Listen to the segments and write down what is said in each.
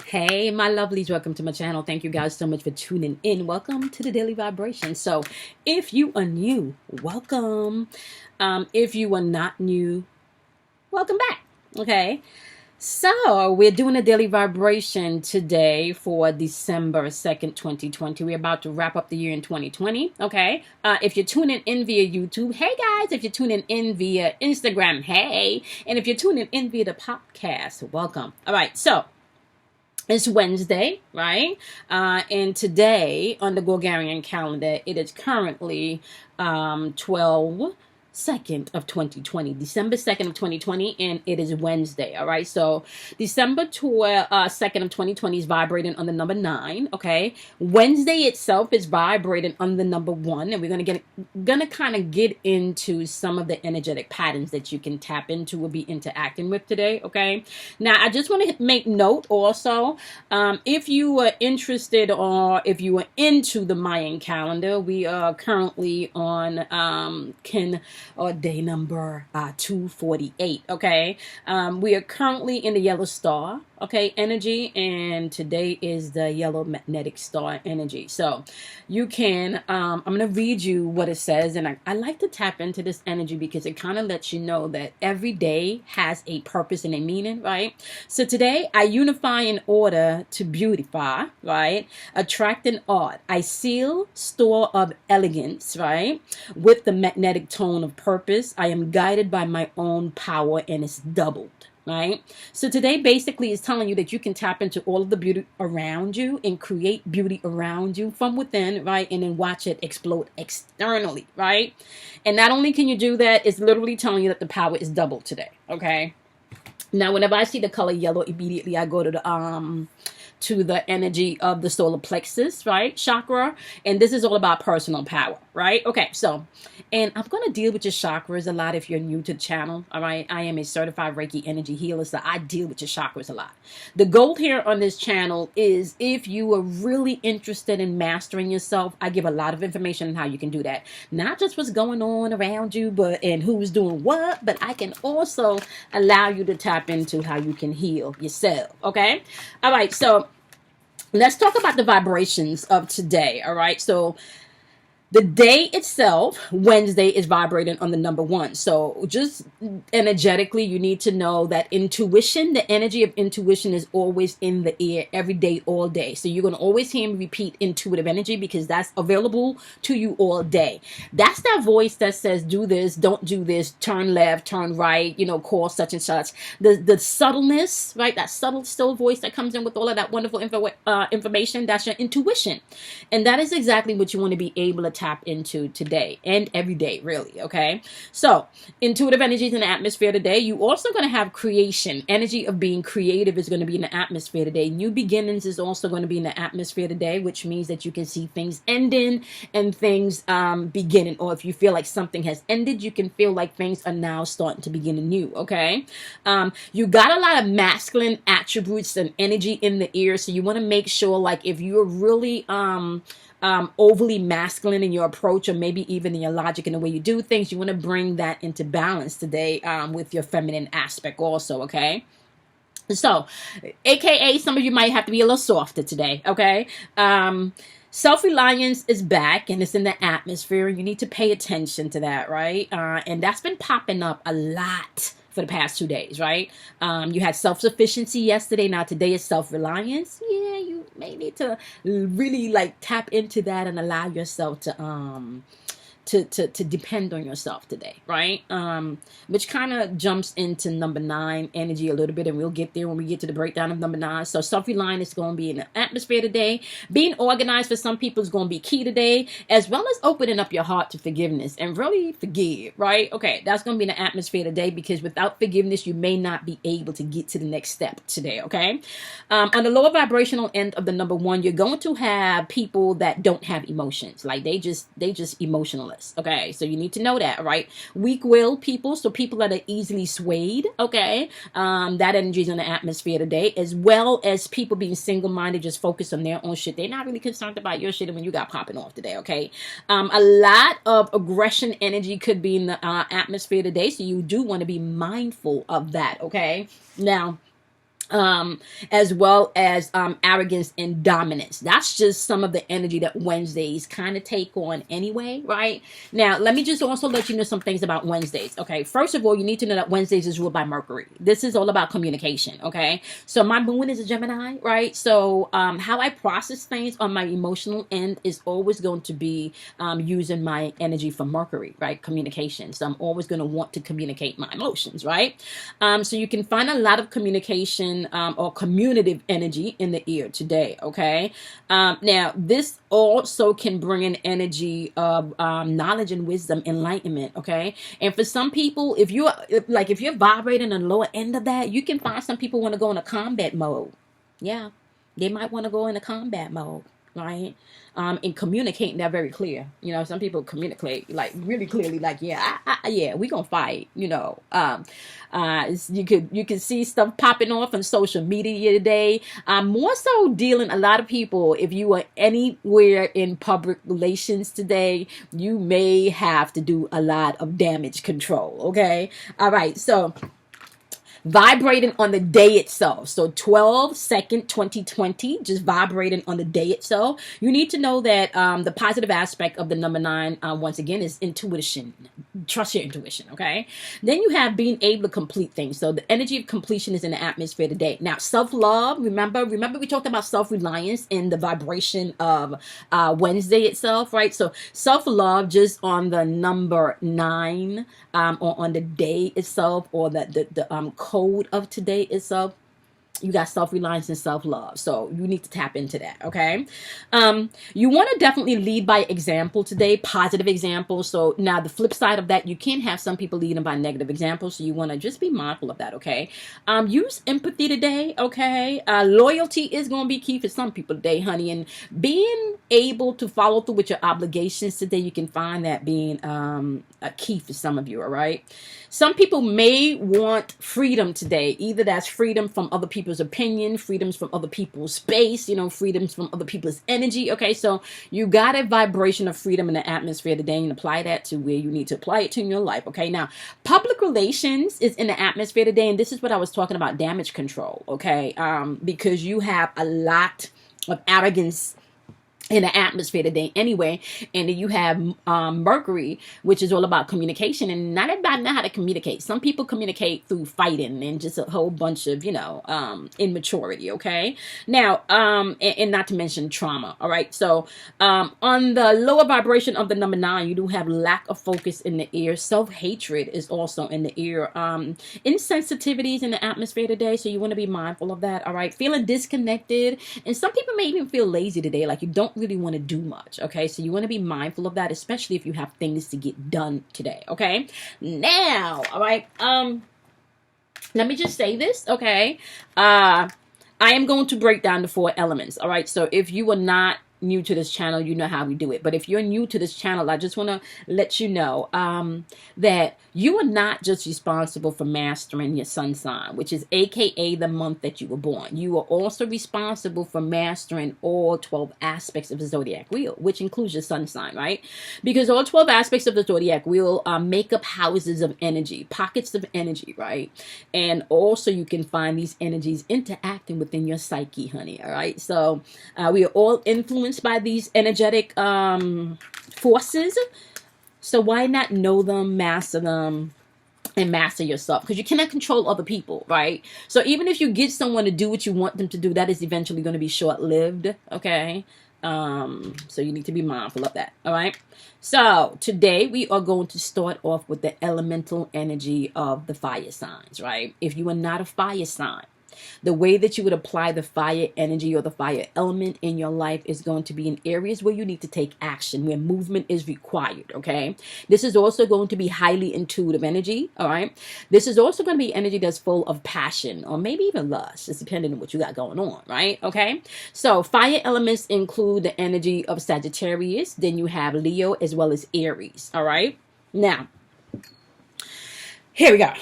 Hey, my lovelies, welcome to my channel. Thank you guys so much for tuning in. Welcome to the Daily Vibration. So, if you are new, welcome. If you are not new, welcome back. Okay. So, we're doing a daily vibration today for December 2nd, 2020. We're about to wrap up the year in 2020. Okay. If you're tuning in via YouTube, hey guys. If you're tuning in via Instagram, hey. And if you're tuning in via the podcast, welcome. All right. So, it's Wednesday, right? And today on the Gregorian calendar, it is currently 12/2nd of 2020, December 2nd of 2020, and it is Wednesday, all right? So December 2nd of 2020 is vibrating on the number 9, okay? Wednesday itself is vibrating on the number 1, and we're gonna kind of get into some of the energetic patterns that you can tap into, we'll be interacting with today, okay? Now, I just want to make note also, if you are interested or if you are into the Mayan calendar, we are currently on day number 248. Okay, we are currently in the yellow star, okay, energy, and today is the yellow magnetic star energy. So you can I'm gonna read you what it says, and I like to tap into this energy because it kind of lets you know that every day has a purpose and a meaning, right? So today I unify in order to beautify, right? Attract an art. I seal store of elegance, right? With the magnetic tone of purpose. I am guided by my own power, and it's doubled. Right? So today basically is telling you that you can tap into all of the beauty around you and create beauty around you from within, right? And then watch it explode externally, right? And not only can you do that, it's literally telling you that the power is doubled today, okay? Now, whenever I see the color yellow, immediately I go to the energy of the solar plexus, right, chakra, and this is all about personal power, right? Okay, so, and I'm going to deal with your chakras a lot if you're new to the channel, all right? I am a certified Reiki energy healer, so I deal with your chakras a lot. The goal here on this channel is if you are really interested in mastering yourself, I give a lot of information on how you can do that. Not just what's going on around you, and who's doing what, but I can also allow you to tap into how you can heal yourself, okay? All right, so let's talk about the vibrations of today, all right? So the day itself, Wednesday, is vibrating on the number 1. So just energetically, you need to know that intuition, the energy of intuition is always in the air every day, all day. So you're going to always hear me repeat intuitive energy because that's available to you all day. That's that voice that says, do this, don't do this, turn left, turn right, call such and such. The subtleness, right? That subtle, still voice that comes in with all of that wonderful information, that's your intuition. And that is exactly what you want to be able to tap into today and every day, really, okay? So intuitive energies in the atmosphere today. You also going to have creation. Energy of being creative is going to be in the atmosphere today. New beginnings is also going to be in the atmosphere today, which means that you can see things ending and things beginning. Or if you feel like something has ended, you can feel like things are now starting to begin anew, okay? You got a lot of masculine attributes and energy in the ear, so you want to make sure, like, if you're really overly masculine in your approach, or maybe even in your logic and the way you do things, you want to bring that into balance today with your feminine aspect also, okay? So, aka some of you might have to be a little softer today, okay? Self-reliance is back, and it's in the atmosphere. You need to pay attention to that, right? And that's been popping up a lot for the past 2 days, right? You had self-sufficiency yesterday. Now today is self-reliance. Yeah, you may need to really tap into that and allow yourself to depend on yourself today, right? Which kind of jumps into number 9 energy a little bit, and we'll get there when we get to the breakdown of number 9. So self-reliance is going to be in the atmosphere today. Being organized for some people is going to be key today, as well as opening up your heart to forgiveness and really forgive, right? Okay, that's going to be in the atmosphere today, because without forgiveness, you may not be able to get to the next step today, okay? On the lower vibrational end of the number 1, you're going to have people that don't have emotions. Like they just emotionless. Okay, so you need to know that, right? Weak-willed people, so people that are easily swayed, okay? That energy is in the atmosphere today, as well as people being single-minded, just focused on their own shit. They're not really concerned about your shit when you got popping off today, okay? A lot of aggression energy could be in the atmosphere today, so you do want to be mindful of that, okay? Now, as well as arrogance and dominance. That's just some of the energy that Wednesdays kind of take on anyway, right? Now, let me just also let you know some things about Wednesdays. Okay, first of all, you need to know that Wednesdays is ruled by Mercury. This is all about communication. Okay, so my moon is a Gemini, right? So how I process things on my emotional end is always going to be using my energy from Mercury, right? Communication. So I'm always going to want to communicate my emotions, right? So you can find a lot of communication or communicative energy in the ear today. Okay. Now this also can bring an energy of knowledge and wisdom, enlightenment. Okay. And for some people, if you're vibrating on the lower end of that, you can find some people want to go in a combat mode. Yeah, they might want to go in a combat mode, right? And communicating that very clear. You know, some people communicate like really clearly, like, yeah, yeah, we gonna fight. You know, you could see stuff popping off on social media today. More so dealing a lot of people. If you are anywhere in public relations today, you may have to do a lot of damage control. Okay, all right, so vibrating on the day itself. So 12/2, 2020, just vibrating on the day itself. You need to know that the positive aspect of the number 9, once again, is intuition. Trust your intuition, okay? Then you have being able to complete things. So the energy of completion is in the atmosphere today. Now, self-love, remember we talked about self-reliance in the vibration of Wednesday itself, right? So self-love just on the number 9, or on the day itself, or the code of today itself, you got self-reliance and self-love. So you need to tap into that. Okay. You want to definitely lead by example today, positive example. So now the flip side of that, you can have some people leading by negative examples. So you want to just be mindful of that. Okay. Use empathy today. Okay. Loyalty is going to be key for some people today, honey. And being able to follow through with your obligations today, you can find that being a key for some of you. All right. Some people may want freedom today. Either that's freedom from other people's opinion, freedoms from other people's space, freedoms from other people's energy. Okay, so you got a vibration of freedom in the atmosphere today, and apply that to where you need to apply it to in your life. Okay, now public relations is in the atmosphere today, and this is what I was talking about, damage control. Okay, because you have a lot of arrogance in the atmosphere today anyway, and then you have Mercury, which is all about communication, and not everybody know how to communicate. Some people communicate through fighting and just a whole bunch of immaturity. Okay, now and not to mention trauma. All right, so on the lower vibration of the number 9, you do have lack of focus in the ear. Self-hatred is also in the ear. Insensitivities in the atmosphere today, so you want to be mindful of that. All right, feeling disconnected, and some people may even feel lazy today, like you don't really want to do much. Okay, so you want to be mindful of that, especially if you have things to get done today. Okay, now, all right, let me just say this. Okay, I am going to break down the 4 elements. All right, so if you are not new to this channel, you know how we do it. But if you're new to this channel, I just want to let you know that you are not just responsible for mastering your sun sign, which is aka the month that you were born. You are also responsible for mastering all 12 aspects of the zodiac wheel, which includes your sun sign, right? Because all 12 aspects of the zodiac wheel make up houses of energy, pockets of energy, right? And also you can find these energies interacting within your psyche, honey. All right, so we are all influenced by these energetic forces. So why not know them, master them, and master yourself? Because you cannot control other people, right? So even if you get someone to do what you want them to do, that is eventually going to be short-lived. Okay, so you need to be mindful of that. All right, so today we are going to start off with the elemental energy of the fire signs, right? If you are not a fire sign, the way that you would apply the fire energy or the fire element in your life is going to be in areas where you need to take action, where movement is required. Okay, this is also going to be highly intuitive energy. All right, this is also going to be energy that's full of passion or maybe even lust, just depending on what you got going on, right? Okay, so fire elements include the energy of Sagittarius, then you have Leo as well as Aries. All right, now here we go.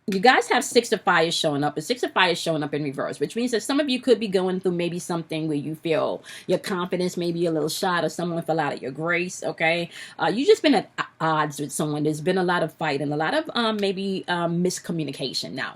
You guys have 6 of fire showing up, and 6 of fire showing up in reverse, which means that some of you could be going through maybe something where you feel your confidence may be a little shot, or someone fell out of your grace. Okay, you just been at odds with someone. There's been a lot of fight and a lot of maybe miscommunication. Now,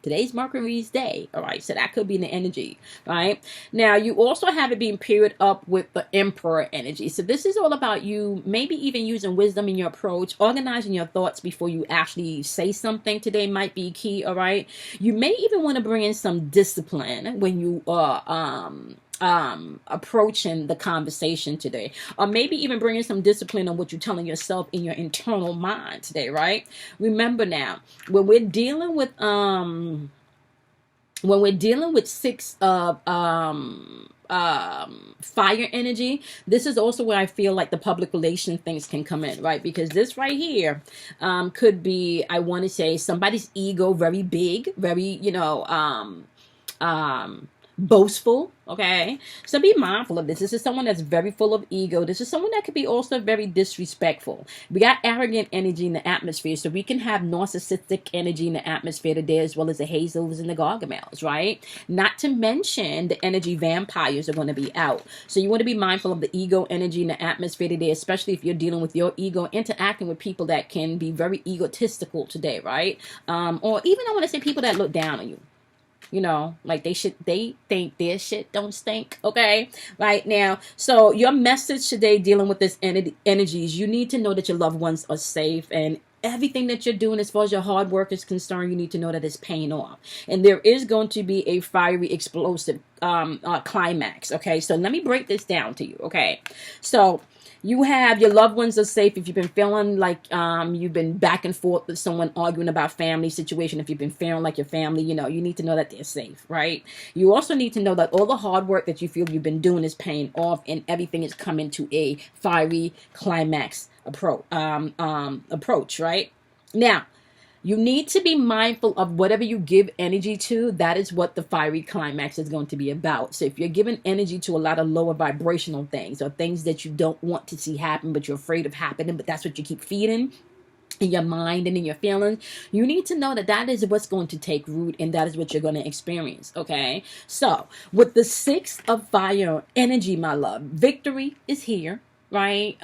Today's Mercury's day. All right. So that could be the energy, right? Now, you also have it being paired up with the Emperor energy. So this is all about you maybe even using wisdom in your approach, organizing your thoughts before you actually say something today might be key. All right. You may even want to bring in some discipline when you are, approaching the conversation today, or maybe even bringing some discipline on what you're telling yourself in your internal mind today, right? Remember now, when we're dealing with six of fire energy, this is also where I feel like the public relation things can come in, right? Because this right here could be, I want to say, somebody's ego very big, very, boastful. Okay, so be mindful of this. This is someone that's very full of ego. This is someone that could be also very disrespectful. We got arrogant energy in the atmosphere, so we can have narcissistic energy in the atmosphere today, as well as the hazels and the gargamels, right? Not to mention the energy vampires are going to be out. So you want to be mindful of the ego energy in the atmosphere today, especially if you're dealing with your ego, interacting with people that can be very egotistical today, right? Or even I want to say people that look down on you. Like they think their shit don't stink. Okay, right now. So your message today dealing with this energies, you need to know that your loved ones are safe, and everything that you're doing as far as your hard work is concerned, you need to know that it's paying off. And there is going to be a fiery, explosive climax. Okay, so let me break this down to you. Okay, so you have your loved ones are safe. If you've been feeling like you've been back and forth with someone arguing about family situation, if you've been feeling like your family, you need to know that they're safe, right? You also need to know that all the hard work that you feel you've been doing is paying off, and everything is coming to a fiery climax approach, right? Now, you need to be mindful of whatever you give energy to. That is what the fiery climax is going to be about. So if you're giving energy to a lot of lower vibrational things, or things that you don't want to see happen, but you're afraid of happening, but that's what you keep feeding in your mind and in your feelings, you need to know that that is what's going to take root, and that is what you're going to experience. Okay, so with the 6 of fire energy, my love, victory is here, right?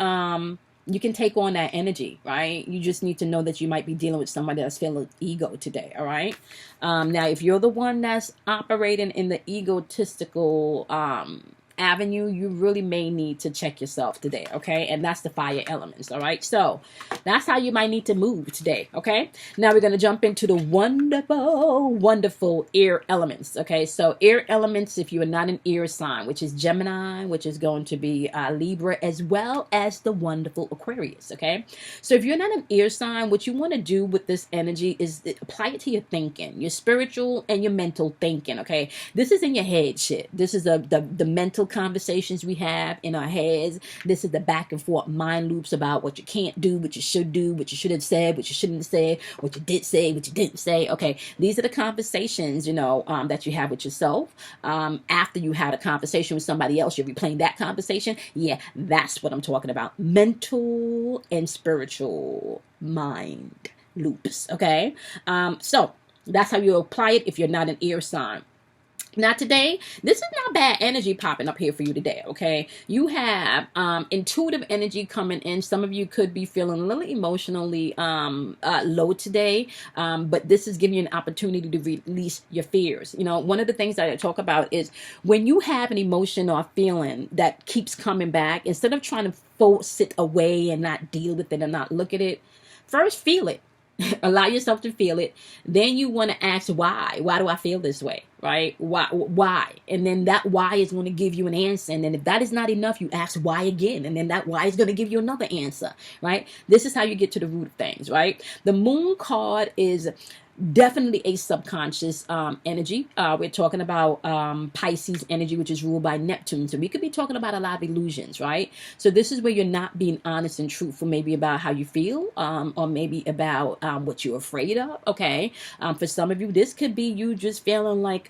You can take on that energy, right? You just need to know that you might be dealing with somebody that's feeling ego today, all right? Now, if you're the one that's operating in the egotistical avenue, you really may need to check yourself today, okay? And that's the fire elements, all right? So that's how you might need to move today, okay? Now we're going to jump into the wonderful air elements, okay? So air elements, if you are not an air sign, which is Gemini, which is going to be Libra, as well as the wonderful Aquarius, okay? So if you're not an air sign, what you want to do with this energy is apply it to your thinking, your spiritual and your mental thinking, okay? This is in your head shit. This is the mental conversations we have in our heads. This is the back and forth mind loops about what you can't do, what you should do, what you should have said, what you shouldn't have said, what you did say, what you didn't say. Okay, these are the conversations that you have with yourself. After you had a conversation with somebody else, you're replaying that conversation. Yeah, that's what I'm talking about. Mental and spiritual mind loops. Okay, so that's how you apply it if you're not an air sign. Now today, this is not bad energy popping up here for you today, okay? You have intuitive energy coming in. Some of you could be feeling a little emotionally low today, but this is giving you an opportunity to release your fears. One of the things that I talk about is when you have an emotion or feeling that keeps coming back, instead of trying to force it away and not deal with it and not look at it, first feel it. Allow yourself to feel it. Then you want to ask why. Why do I feel this way? Right? Why? And then that why is going to give you an answer. And then if that is not enough, you ask why again. And then that why is going to give you another answer. Right? This is how you get to the root of things. Right? The moon card is definitely a subconscious energy. We're talking about Pisces energy, which is ruled by Neptune. So we could be talking about a lot of illusions, right? So this is where you're not being honest and truthful, maybe about how you feel, or maybe about what you're afraid of. Okay. For some of you, this could be you just feeling like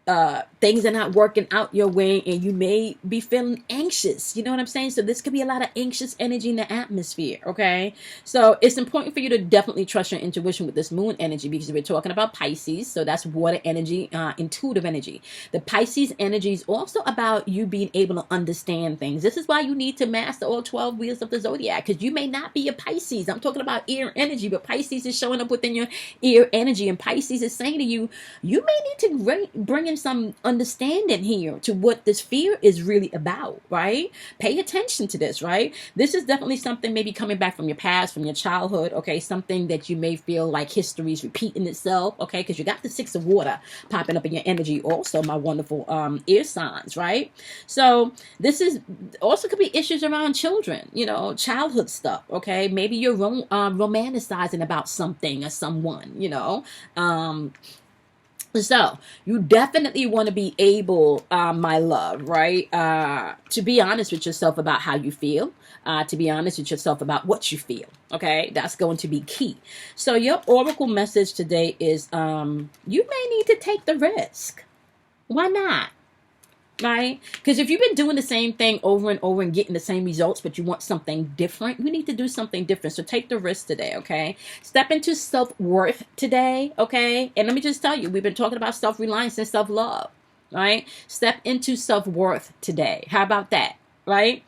things are not working out your way and you may be feeling anxious. You know what I'm saying? So this could be a lot of anxious energy in the atmosphere. Okay. So it's important for you to definitely trust your intuition with this moon energy, because we're talking about Pisces. So that's water energy, intuitive energy. The Pisces energy is also about you being able to understand things. This is why you need to master all 12 wheels of the zodiac, because you may not be a Pisces. I'm talking about air energy, but Pisces is showing up within your air energy, and Pisces is saying to you, you may need to bring in some understanding here to what this fear is really about, right? Pay attention to this, right? This is definitely something maybe coming back from your past, from your childhood, okay? Something that you may feel like history is repeating itself, okay? Because you got the 6 of water popping up in your energy also, my wonderful air signs, right? So this is also could be issues around children, you know, childhood stuff, okay? Maybe you're romanticizing about something or someone, you know. So you definitely want to be able, my love, right, to be honest with yourself about how you feel, to be honest with yourself about what you feel. Okay, that's going to be key. So your oracle message today is, you may need to take the risk. Why not? Right? Because if you've been doing the same thing over and over and getting the same results, but you want something different, you need to do something different. So take the risk today, okay? Step into self-worth today, okay? And let me just tell you, we've been talking about self-reliance and self-love, right? Step into self-worth today. How about that, right?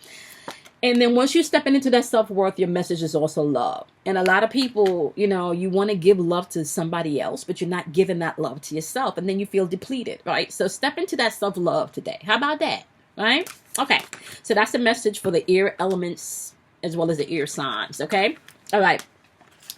And then once you're stepping into that self-worth, your message is also love. And a lot of people, you know, you want to give love to somebody else, but you're not giving that love to yourself. And then you feel depleted, right? So step into that self-love today. How about that, right? Okay. So that's the message for the air elements as well as the air signs, okay? All right.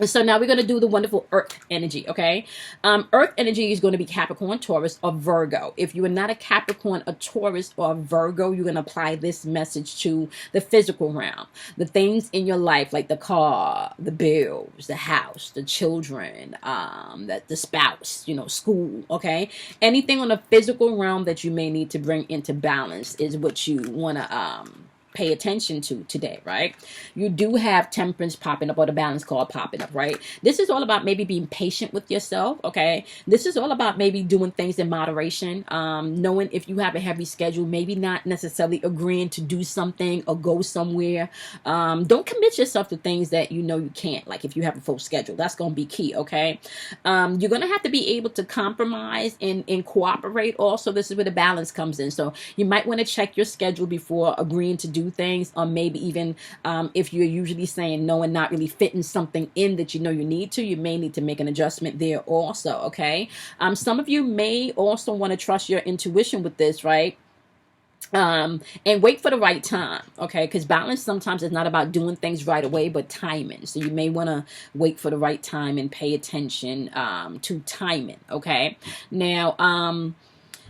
So now we're going to do the wonderful earth energy, okay? Earth energy is going to be Capricorn, Taurus, or Virgo. If you are not a Capricorn, a Taurus, or a Virgo, you're going to apply this message to the physical realm. The things in your life, like the car, the bills, the house, the children, the spouse, you know, school, okay? Anything on the physical realm that you may need to bring into balance is what you want to pay attention to today, right? You do have temperance popping up, or the balance card popping up, right? This is all about maybe being patient with yourself, okay? This is all about maybe doing things in moderation, knowing if you have a heavy schedule, maybe not necessarily agreeing to do something or go somewhere. Don't commit yourself to things that you know you can't, like if you have a full schedule. That's going to be key, okay? You're going to have to be able to compromise and cooperate also. This is where the balance comes in. So you might want to check your schedule before agreeing to do things, or maybe even if you're usually saying no and not really fitting something in that you know you need to, you may need to make an adjustment there also, okay? Some of you may also want to trust your intuition with this, right? And wait for the right time, okay? Because balance sometimes is not about doing things right away, but timing. So you may want to wait for the right time and pay attention to timing, okay? Now,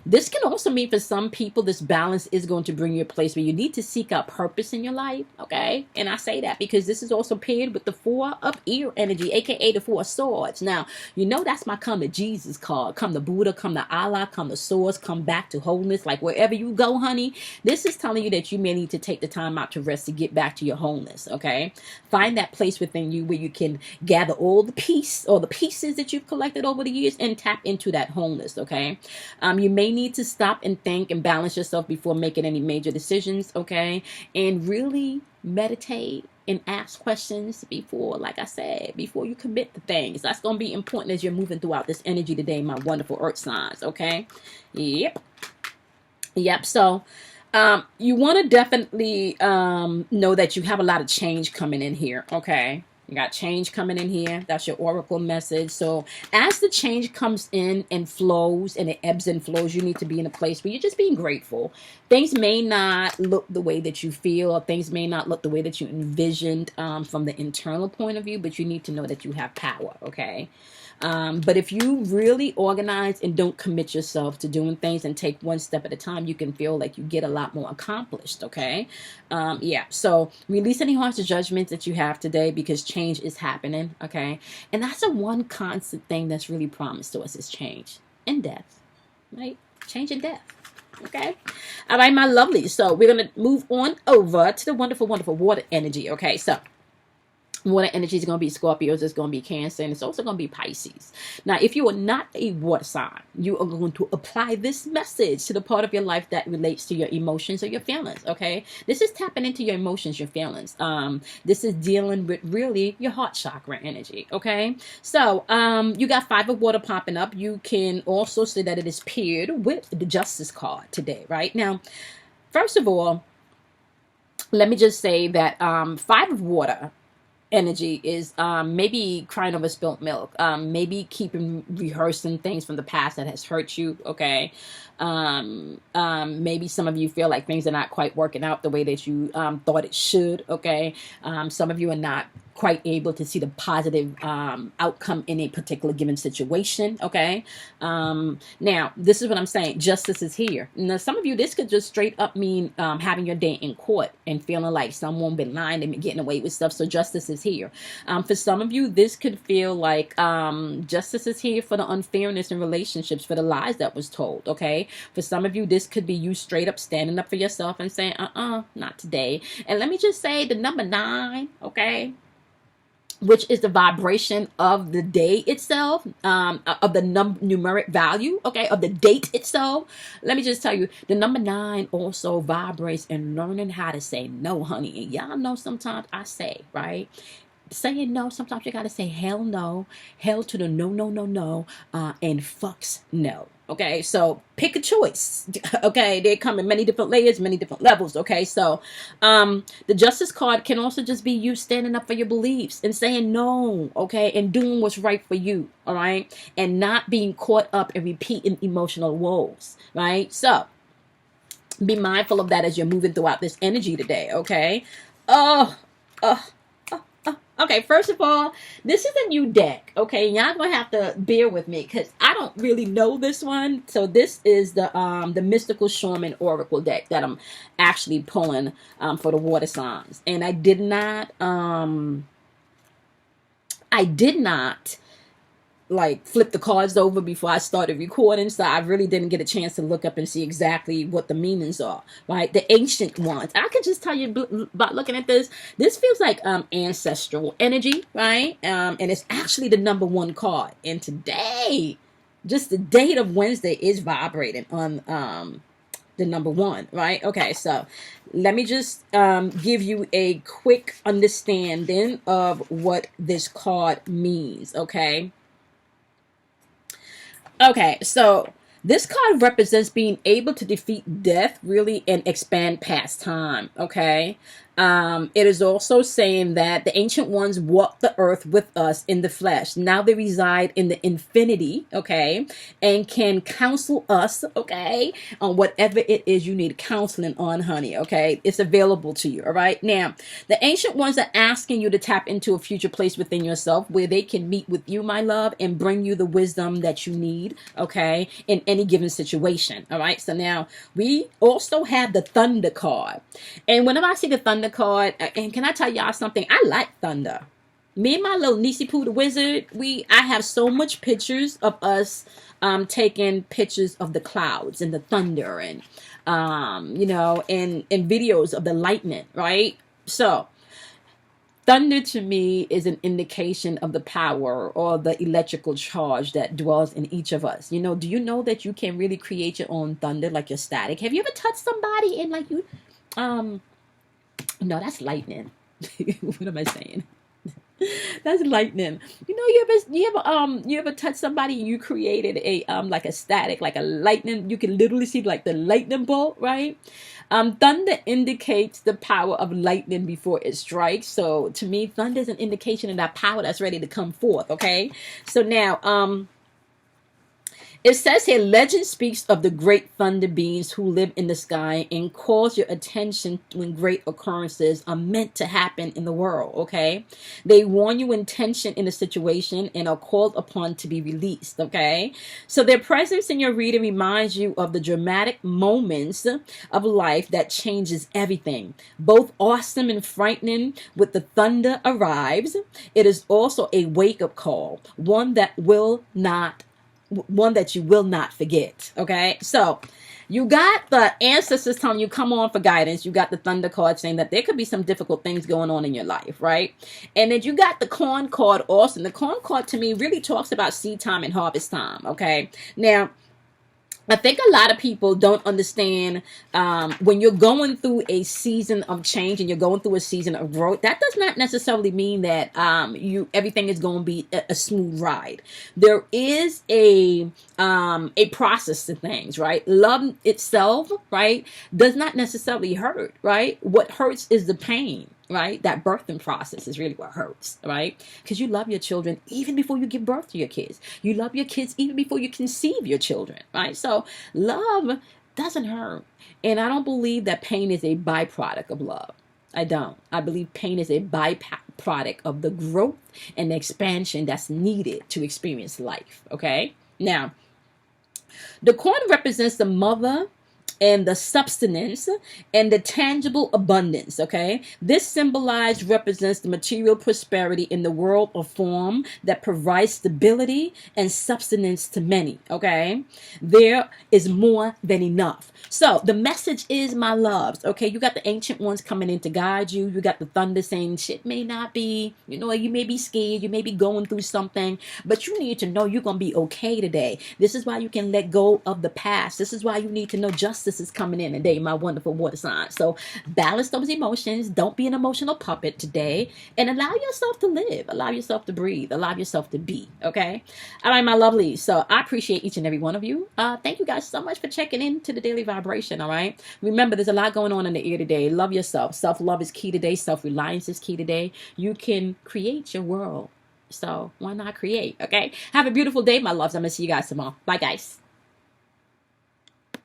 this can also mean for some people, this balance is going to bring you a place where you need to seek out purpose in your life, okay? And I say that because this is also paired with the 4 of air energy, aka the 4 of swords. Now, you know that's my come to Jesus card. Come to Buddha, come to Allah, come to swords, come back to wholeness. Like wherever you go, honey, this is telling you that you may need to take the time out to rest to get back to your wholeness, okay? Find that place within you where you can gather all the pieces that you've collected over the years and tap into that wholeness, okay? You may need to stop and think and balance yourself before making any major decisions, okay? And really meditate and ask questions before, like I said, before you commit to things. That's going to be important as you're moving throughout this energy today, my wonderful earth signs, okay? Yep. So you want to definitely know that you have a lot of change coming in here, okay? You got change coming in here. That's your oracle message. So as the change comes in and flows and it ebbs and flows, you need to be in a place where you're just being grateful. Things may not look the way that you feel, or things may not look the way that you envisioned from the internal point of view, but you need to know that you have power, okay? But if you really organize and don't commit yourself to doing things and take one step at a time, you can feel like you get a lot more accomplished, okay? So release any harsh judgments that you have today, because change is happening, okay? And that's the one constant thing that's really promised to us, is change and death, right? Change and death. Okay. All right, my lovely. So we're going to move on over to the wonderful, wonderful water energy. Okay. So Water energy is going to be Scorpios, it's going to be Cancer, and it's also going to be Pisces. Now, if you are not a water sign, you are going to apply this message to the part of your life that relates to your emotions or your feelings, okay? This is tapping into your emotions, your feelings. This is dealing with really your heart chakra energy, okay? So, you got 5 of water popping up. You can also say that it is paired with the Justice card today, right? Now, first of all, let me just say that 5 of water energy is maybe crying over spilt milk, maybe keeping rehearsing things from the past that has hurt you, okay? Maybe some of you feel like things are not quite working out the way that you thought it should, okay? Some of you are not quite able to see the positive outcome in a particular given situation, okay? Now, this is what I'm saying. Justice is here. Now, some of you, this could just straight up mean having your day in court and feeling like someone been lying and getting away with stuff, so justice is here. For some of you, this could feel like justice is here for the unfairness in relationships, for the lies that was told, okay? For some of you, this could be you straight up standing up for yourself and saying, not today. And let me just say the number 9, okay, which is the vibration of the day itself, of the numeric value, okay, of the date itself. Let me just tell you, the number 9 also vibrates in learning how to say no, honey. And y'all know sometimes I say, right? Saying no, sometimes you got to say hell no, hell to the no, no, no, no, and fucks no. Okay, so pick a choice. Okay, they come in many different layers, many different levels. Okay, so the Justice card can also just be you standing up for your beliefs and saying no, okay, and doing what's right for you, all right, and not being caught up in repeating emotional woes, right? So be mindful of that as you're moving throughout this energy today, okay? Okay, first of all, this is a new deck, okay? Y'all gonna have to bear with me because I don't really know this one. So this is the Mystical Shaman Oracle deck that I'm actually pulling for the water signs. And I did not like flip the cards over before I started recording, so I really didn't get a chance to look up and see exactly what the meanings are, right? The ancient ones, I can just tell you about looking at this feels like ancestral energy, right? And it's actually the number 1 card, and today, just the date of Wednesday is vibrating on the number 1, right? Okay, so let me just give you a quick understanding of what this card means, okay? Okay, so this card represents being able to defeat death, really, and expand past time, okay? It is also saying that the ancient ones walked the earth with us in the flesh. Now they reside in the infinity, okay, and can counsel us, okay, on whatever it is you need counseling on, honey, okay? It's available to you, all right? Now, the ancient ones are asking you to tap into a future place within yourself where they can meet with you, my love, and bring you the wisdom that you need, okay, in any given situation, all right? So now, we also have the Thunder card. And whenever I see the Thunder card, and can I tell y'all something? I like thunder. Me and my little niecey Pooh the wizard, I have so much pictures of us taking pictures of the clouds and the thunder and you know, and videos of the lightning, right? So thunder to me is an indication of the power or the electrical charge that dwells in each of us. You know, do you know that you can really create your own thunder, like your static? Have you ever touched somebody and like you no, that's lightning. What am I saying? That's lightning. You know, you ever touch somebody and you created a like a static, like a lightning. You can literally see like the lightning bolt, right? Thunder indicates the power of lightning before it strikes. So to me, thunder is an indication of that power that's ready to come forth. Okay, so now it says here, legend speaks of the great thunder beings who live in the sky and calls your attention when great occurrences are meant to happen in the world, okay? They warn you when tension in a situation and are called upon to be released, okay? So their presence in your reading reminds you of the dramatic moments of life that changes everything. Both awesome and frightening with the thunder arrives. It is also a wake-up call, one that will not one that you will not forget. Okay, so you got the ancestors telling you come on for guidance. You got the thunder card saying that there could be some difficult things going on in your life, right? And then you got the corn card also. And the corn card to me really talks about seed time and harvest time. Okay, now I think a lot of people don't understand when you're going through a season of change and you're going through a season of growth. That does not necessarily mean that you everything is going to be a smooth ride. There is a process to things, right? Love itself, right, does not necessarily hurt, right? What hurts is the pain. Right, that birthing process is really what hurts, right? Because you love your children even before you give birth to your kids. You love your kids even before you conceive your children, right? So love doesn't hurt, and I don't believe that pain is a byproduct of love. I don't. I believe pain is a byproduct of the growth and the expansion that's needed to experience life. Okay, now the corn represents the mother and the substance and the tangible abundance. Okay, this symbolized represents the material prosperity in the world of form that provides stability and substance to many. Okay, there is more than enough. So the message is, my loves, okay, you got the ancient ones coming in to guide you. You got the thunder saying shit may not be, you may be scared, you may be going through something, but you need to know you're gonna be okay today. This is why you can let go of the past. This is why you need to know justice is coming in today, my wonderful water sign. So balance those emotions. Don't be an emotional puppet today, and allow yourself to live, allow yourself to breathe, allow yourself to be. Okay, all right, my lovely. So I appreciate each and every one of you. Thank you guys so much for checking in to the daily vibration. All right, remember, there's a lot going on in the air today. Love yourself. Self-love is key today. Self-reliance is key today. You can create your world, so why not create? Okay, have a beautiful day, my loves. I'm gonna see you guys tomorrow. Bye, guys.